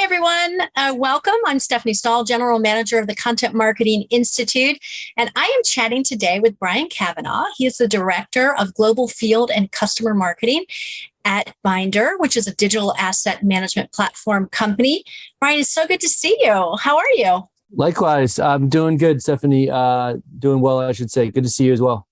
everyone. Welcome. I'm Stephanie Stahl, General Manager of the Content Marketing Institute, and I am chatting today with Brian Kavanaugh. He is the Director of Global Field and Customer Marketing at Binder, which is a digital asset management platform company. Brian, it's so good to see you. How are you? Likewise. I'm doing good, Stephanie. Doing well, I should say. Good to see you as well.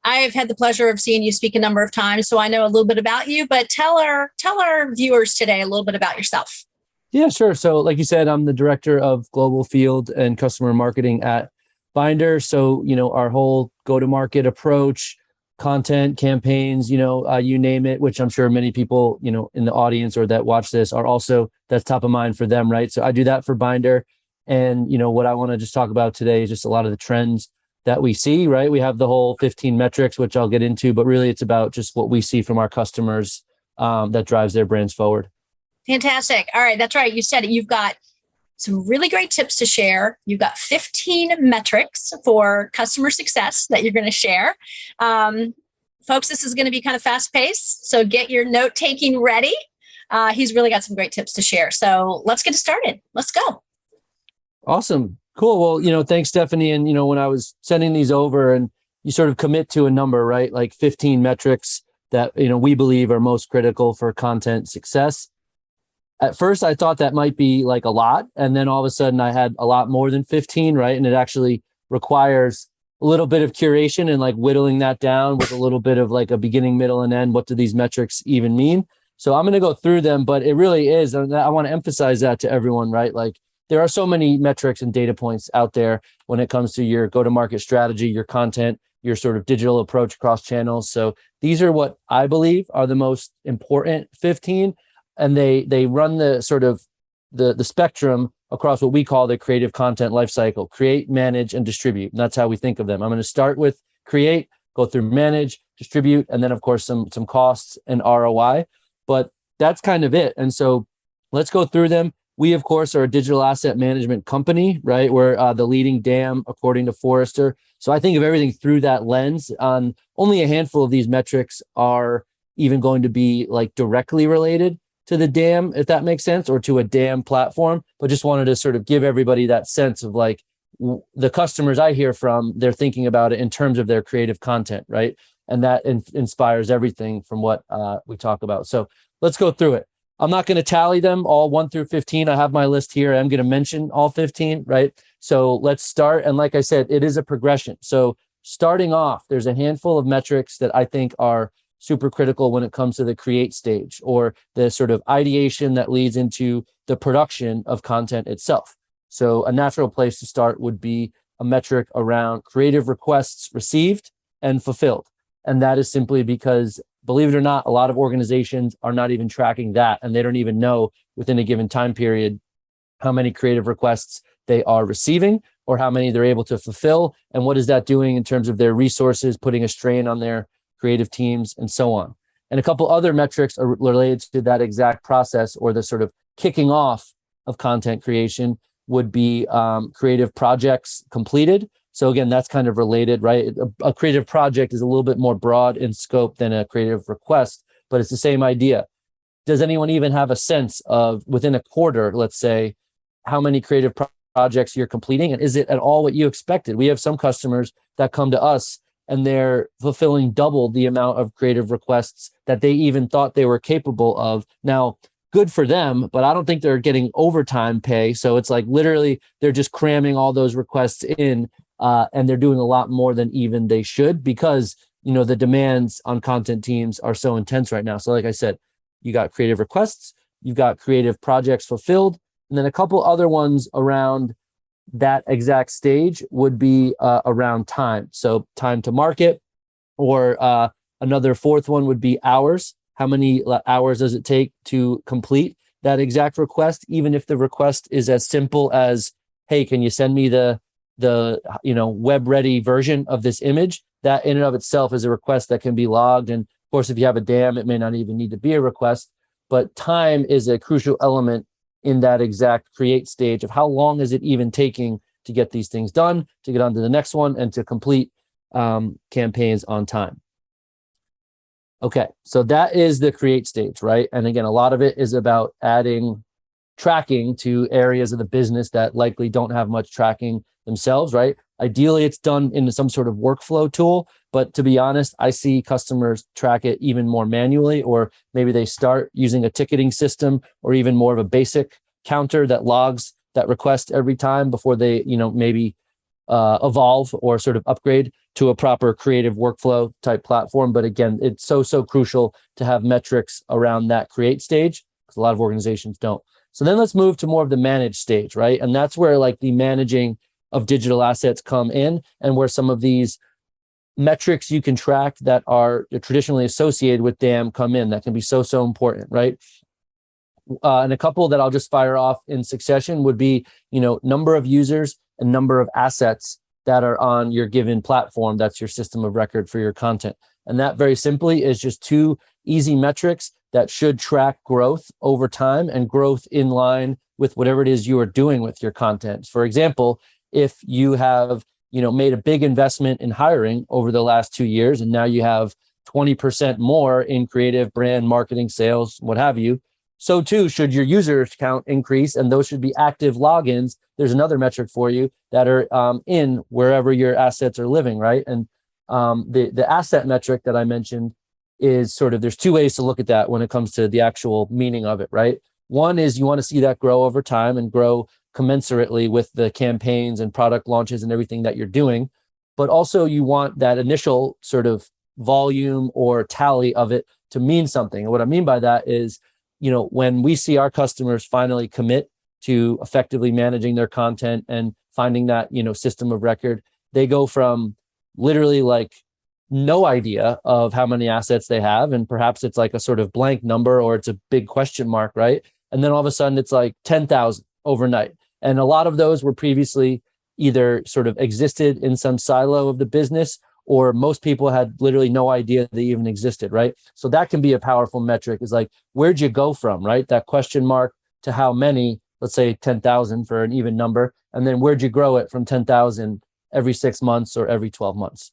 I've had the pleasure of seeing you speak a number of times, so I know a little bit about you, but tell our viewers today a little bit about yourself. Yeah, sure. So like you said, I'm the Director of Global Field and Customer Marketing at Binder. So, our whole go-to-market approach, content, campaigns, you name it, which I'm sure many people, in the audience or that watch this are also, that's top of mind for them, right? So I do that for Binder. And, what I want to just talk about today is just a lot of the trends that we see, right? We have the whole 15 metrics, which I'll get into, but really it's about just what we see from our customers that drives their brands forward. Fantastic. All right. That's right. You said it. You've got some really great tips to share. You've got 15 metrics for customer success that you're going to share. Folks, this is going to be kind of fast paced. So get your note taking ready. He's really got some great tips to share. So let's get started. Let's go. Awesome. Cool. Well, thanks, Stephanie. And, when I was sending these over and you sort of commit to a number, right? Like 15 metrics that, we believe are most critical for content success. At first, I thought that might be like a lot. And then all of a sudden I had a lot more than 15, right? And it actually requires a little bit of curation and like whittling that down with a little bit of like a beginning, middle, and end. What do these metrics even mean? So I'm going to go through them, but it really is. And I want to emphasize that to everyone, right? Like there are so many metrics and data points out there when it comes to your go-to-market strategy, your content, your sort of digital approach across channels. So these are what I believe are the most important 15. And they run the sort of the spectrum across what we call the creative content lifecycle: create, manage, and distribute. And that's how we think of them. I'm going to start with create, go through manage, distribute, and then of course some costs and ROI. But that's kind of it. And so let's go through them. We, of course, are a digital asset management company, right? We're the leading DAM according to Forrester. So I think of everything through that lens. Only a handful of these metrics are even going to be like directly related to the DAM, if that makes sense, or to a DAM platform, but just wanted to sort of give everybody that sense of like the customers I hear from, they're thinking about it in terms of their creative content, right? And that inspires everything from what we talk about. So let's go through it. I'm not going to tally them all 1 through 15. I have my list here. I'm going to mention all 15, right? So let's start. And like I said, it is a progression. So starting off, there's a handful of metrics that I think are super critical when it comes to the create stage, or the sort of ideation that leads into the production of content itself. So a natural place to start would be a metric around creative requests received and fulfilled. And that is simply because, believe it or not, a lot of organizations are not even tracking that, and they don't even know within a given time period how many creative requests they are receiving or how many they're able to fulfill. And what is that doing in terms of their resources, putting a strain on their creative teams, and so on. And a couple other metrics are related to that exact process, or the sort of kicking off of content creation would be creative projects completed. So again, that's kind of related, right? A creative project is a little bit more broad in scope than a creative request, but it's the same idea. Does anyone even have a sense of, within a quarter, let's say, how many creative projects you're completing? And is it at all what you expected? We have some customers that come to us and they're fulfilling double the amount of creative requests that they even thought they were capable of. Now, good for them, but I don't think they're getting overtime pay. So it's like literally they're just cramming all those requests in, and they're doing a lot more than even they should, because the demands on content teams are so intense right now. So like I said, you got creative requests, you've got creative projects fulfilled, and then a couple other ones around that exact stage would be around time. So time to market, or another fourth one would be hours. How many hours does it take to complete that exact request? Even if the request is as simple as, hey, can you send me the web ready version of this image? That in and of itself is a request that can be logged. And of course, if you have a DAM, it may not even need to be a request, but time is a crucial element in that exact create stage of how long is it even taking to get these things done, to get on to the next one, and to complete campaigns on time. Okay, so that is the create stage, right? And again, a lot of it is about adding tracking to areas of the business that likely don't have much tracking themselves, right? Ideally, it's done in some sort of workflow tool, but to be honest, I see customers track it even more manually, or maybe they start using a ticketing system or even more of a basic counter that logs that request every time before they, maybe evolve or sort of upgrade to a proper creative workflow type platform. But again, it's so crucial to have metrics around that create stage, because a lot of organizations don't. So then let's move to more of the managed stage, right? And that's where like the managing of digital assets come in, and where some of these metrics you can track that are traditionally associated with DAM come in. That can be so important, right? And a couple that I'll just fire off in succession would be, number of users and number of assets that are on your given platform. That's your system of record for your content. And that very simply is just two easy metrics that should track growth over time and growth in line with whatever it is you are doing with your content. For example, if you have, made a big investment in hiring over the last 2 years, and now you have 20% more in creative, brand, marketing, sales, what have you, so too should your user count increase, and those should be active logins. There's another metric for you that are in wherever your assets are living, right? And the asset metric that I mentioned is sort of, there's two ways to look at that when it comes to the actual meaning of it, right? One is you want to see that grow over time and grow commensurately with the campaigns and product launches and everything that you're doing. But also you want that initial sort of volume or tally of it to mean something. And what I mean by that is, when we see our customers finally commit to effectively managing their content and finding that, system of record, they go from literally like no idea of how many assets they have. And perhaps it's like a sort of blank number, or it's a big question mark, right? And then all of a sudden it's like 10,000 overnight. And a lot of those were previously either sort of existed in some silo of the business, or most people had literally no idea they even existed, right? So that can be a powerful metric, is like, where'd you go from, right? That question mark to how many, let's say 10,000 for an even number. And then where'd you grow it from 10,000 every 6 months or every 12 months?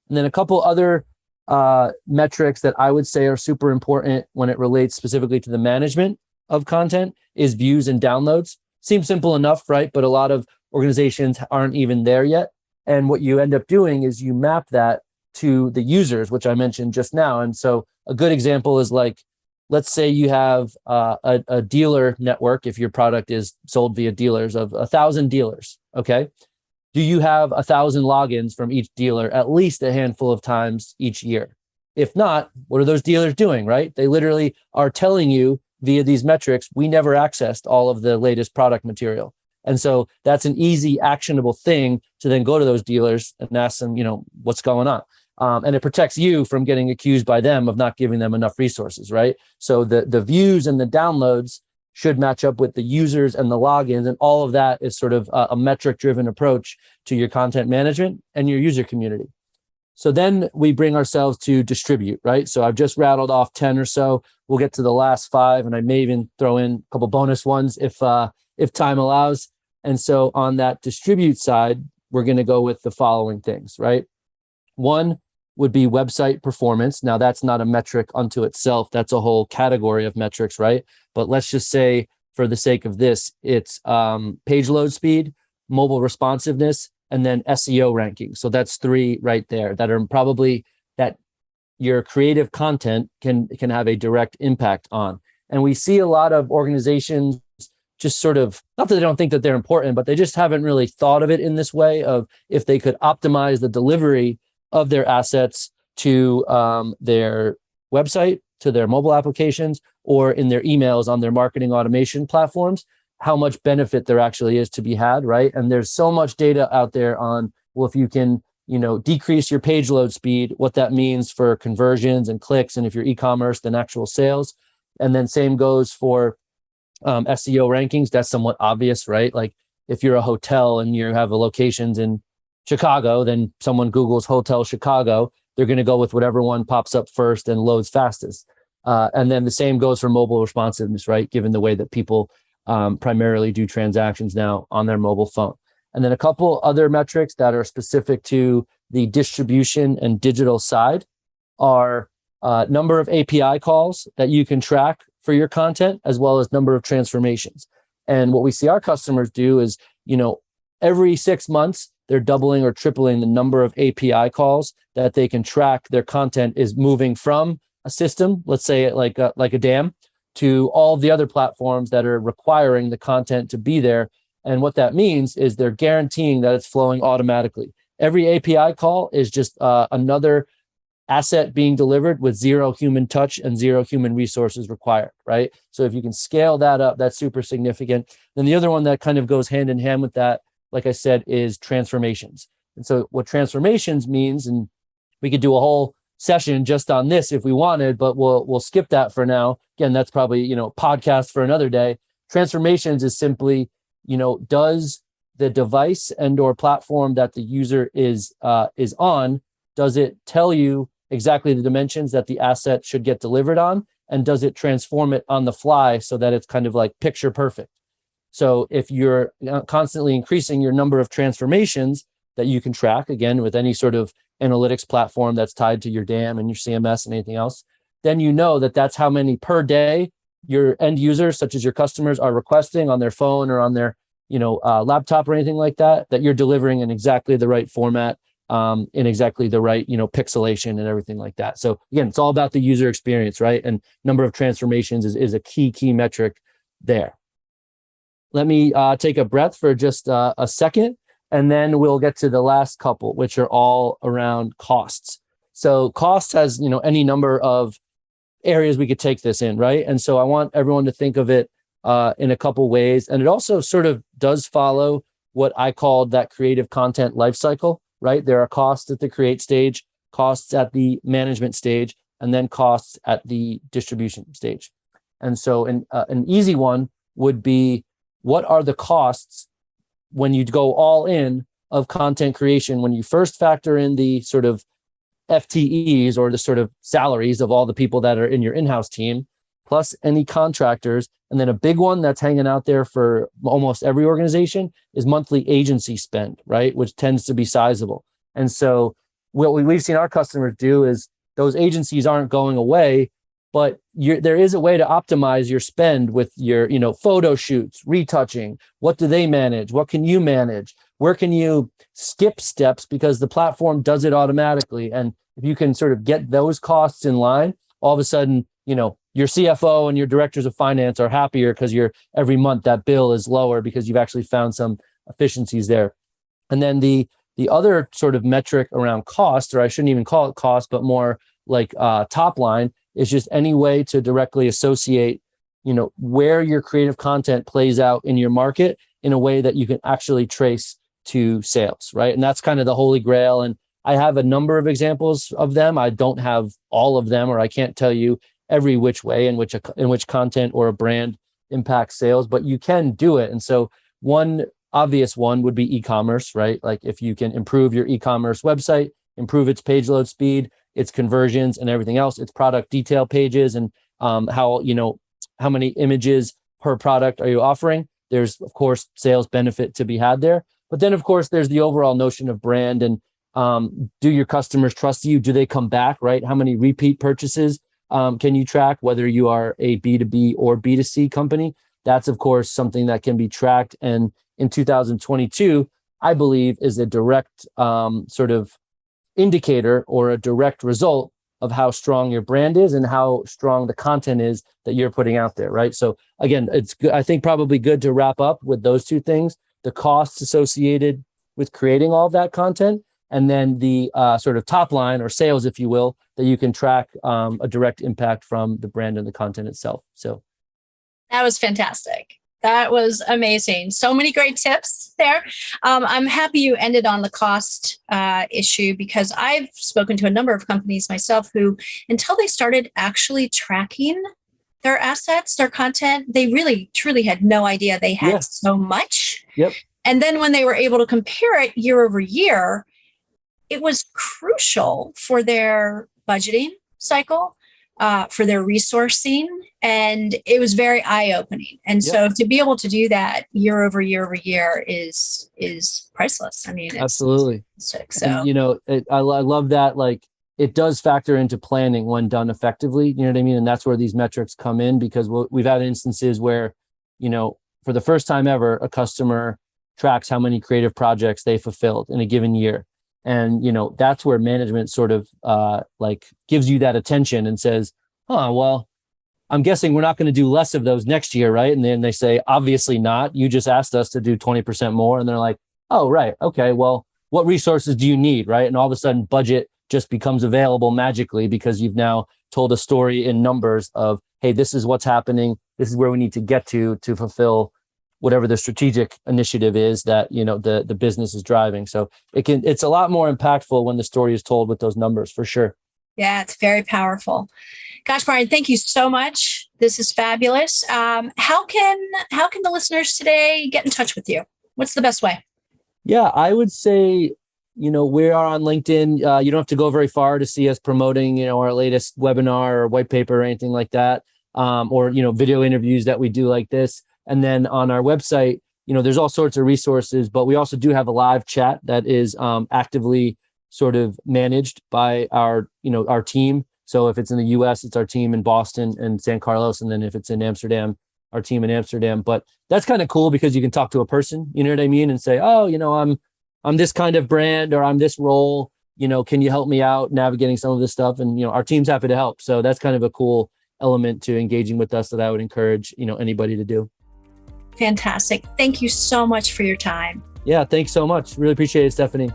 And then a couple other metrics that I would say are super important when it relates specifically to the management of content is views and downloads. Seems simple enough, right? But a lot of organizations aren't even there yet. And what you end up doing is you map that to the users, which I mentioned just now. And so a good example is like, let's say you have a dealer network, if your product is sold via dealers, of 1,000 dealers, okay? Do you have 1,000 logins from each dealer at least a handful of times each year? If not, what are those dealers doing, right? They literally are telling you via these metrics, we never accessed all of the latest product material. And so that's an easy, actionable thing to then go to those dealers and ask them, what's going on. And it protects you from getting accused by them of not giving them enough resources, right? So the views and the downloads should match up with the users and the logins. And all of that is sort of a metric-driven approach to your content management and your user community. So then we bring ourselves to distribute, right? So I've just rattled off 10 or so. We'll get to the last 5, and I may even throw in a couple bonus ones if time allows. And so on that distribute side, we're going to go with the following things, right? One would be website performance. Now, that's not a metric unto itself. That's a whole category of metrics, right? But let's just say, for the sake of this, it's page load speed, mobile responsiveness, and then SEO ranking. So that's 3 right there that are probably that your creative content can have a direct impact on. And we see a lot of organizations just sort of, not that they don't think that they're important, but they just haven't really thought of it in this way of if they could optimize the delivery of their assets to their website, to their mobile applications, or in their emails on their marketing automation platforms, how much benefit there actually is to be had, right? And there's so much data out there on, well, if you can, decrease your page load speed, what that means for conversions and clicks, and if you're e-commerce, then actual sales. And then same goes for SEO rankings. That's somewhat obvious, right? Like if you're a hotel and you have locations in Chicago, then someone Googles Hotel Chicago, they're going to go with whatever one pops up first and loads fastest. And then the same goes for mobile responsiveness, right? Given the way that people primarily do transactions now on their mobile phone. And then a couple other metrics that are specific to the distribution and digital side are number of API calls that you can track for your content, as well as number of transformations. And what we see our customers do is, every 6 months, they're doubling or tripling the number of API calls that they can track their content is moving from a system, let's say like a dam, to all the other platforms that are requiring the content to be there. And what that means is they're guaranteeing that it's flowing automatically. Every API call is just another asset being delivered with zero human touch and zero human resources required, right? So if you can scale that up, that's super significant. Then the other one that kind of goes hand in hand with that, like I said, is transformations. And so what transformations means, and we could do a whole session just on this if we wanted, but we'll skip that for now. Again, that's probably, podcast for another day. Transformations is simply, does the device and or platform that the user is on, does it tell you exactly the dimensions that the asset should get delivered on? And does it transform it on the fly so that it's kind of like picture perfect? So if you're constantly increasing your number of transformations that you can track, again, with any sort of analytics platform that's tied to your DAM and your CMS and anything else, then you know that that's how many per day your end users, such as your customers, are requesting on their phone or on their laptop or anything like that, that you're delivering in exactly the right format, in exactly the right, pixelation and everything like that. So again, it's all about the user experience, right? And number of transformations is a key metric there. Let me take a breath for just a second, and then we'll get to the last couple, which are all around costs. So cost has, any number of areas we could take this in, right? And so I want everyone to think of it in a couple ways. And it also sort of does follow what I called that creative content lifecycle, right? There are costs at the create stage, costs at the management stage, and then costs at the distribution stage. And so an easy one would be, what are the costs when you go all in of content creation, when you first factor in the sort of FTEs or the sort of salaries of all the people that are in your in-house team, plus any contractors. And then a big one that's hanging out there for almost every organization is monthly agency spend, right? Which tends to be sizable. And so what we've seen our customers do is those agencies aren't going away, but there is a way to optimize your spend with your, photo shoots, retouching. What do they manage? What can you manage? Where can you skip steps because the platform does it automatically? And if you can sort of get those costs in line, all of a sudden, your CFO and your directors of finance are happier because every month that bill is lower because you've actually found some efficiencies there. And then the other sort of metric around cost, or I shouldn't even call it cost, but more like top line, is just any way to directly associate, where your creative content plays out in your market in a way that you can actually trace to sales, right? And that's kind of the holy grail. And I have a number of examples of them. I don't have all of them, or I can't tell you every which way in which content or a brand impacts sales, but you can do it. And so one obvious one would be e-commerce, right? Like if you can improve your e-commerce website, improve its page load speed, its conversions and everything else, its product detail pages, and how many images per product are you offering? There's, of course, sales benefit to be had there. But then, of course, there's the overall notion of brand and do your customers trust you? Do they come back, right? How many repeat purchases can you track, whether you are a B2B or B2C company? That's, of course, something that can be tracked. And in 2022, I believe is a direct sort of indicator or a direct result of how strong your brand is and how strong the content is that you're putting out there, right? So again, it's good, I think probably good to wrap up with those two things: the costs associated with creating all of that content, and then the sort of top line or sales, if you will, that you can track a direct impact from the brand and the content itself. So that was fantastic. That was amazing. So many great tips there. I'm happy you ended on the cost issue, because I've spoken to a number of companies myself who, until they started actually tracking their assets, their content, they really, truly had no idea they had so much. Yep. And then when they were able to compare it year over year, it was crucial for their budgeting cycle, for their resourcing, and it was very eye-opening. And so to be able to do that year over year is priceless. I mean, it's absolutely. So and, I love that. Like, it does factor into planning when done effectively. You know what I mean? And that's where these metrics come in, because we've had instances where, for the first time ever, a customer tracks how many creative projects they fulfilled in a given year. And, that's where management sort of gives you that attention and says, oh, well, I'm guessing we're not going to do less of those next year, right? And then they say, obviously not. You just asked us to do 20% more. And they're like, oh, right. Okay, well, what resources do you need, right? And all of a sudden, budget just becomes available magically because you've now told a story in numbers of, hey, this is what's happening. This is where we need to get to fulfill whatever the strategic initiative is that, the business is driving. So it's a lot more impactful when the story is told with those numbers, for sure. Yeah, it's very powerful. Gosh, Brian, thank you so much. This is fabulous. How can the listeners today get in touch with you? What's the best way? Yeah, I would say, we are on LinkedIn. You don't have to go very far to see us promoting, our latest webinar or white paper or anything like that, or, video interviews that we do like this. And then on our website, there's all sorts of resources, but we also do have a live chat that is actively sort of managed by our team. So if it's in the US, it's our team in Boston and San Carlos. And then if it's in Amsterdam, our team in Amsterdam. But that's kind of cool because you can talk to a person, you know what I mean? And say, oh, I'm this kind of brand, or I'm this role, can you help me out navigating some of this stuff? And, our team's happy to help. So that's kind of a cool element to engaging with us that I would encourage, anybody to do. Fantastic. Thank you so much for your time. Yeah, thanks so much. Really appreciate it, Stephanie.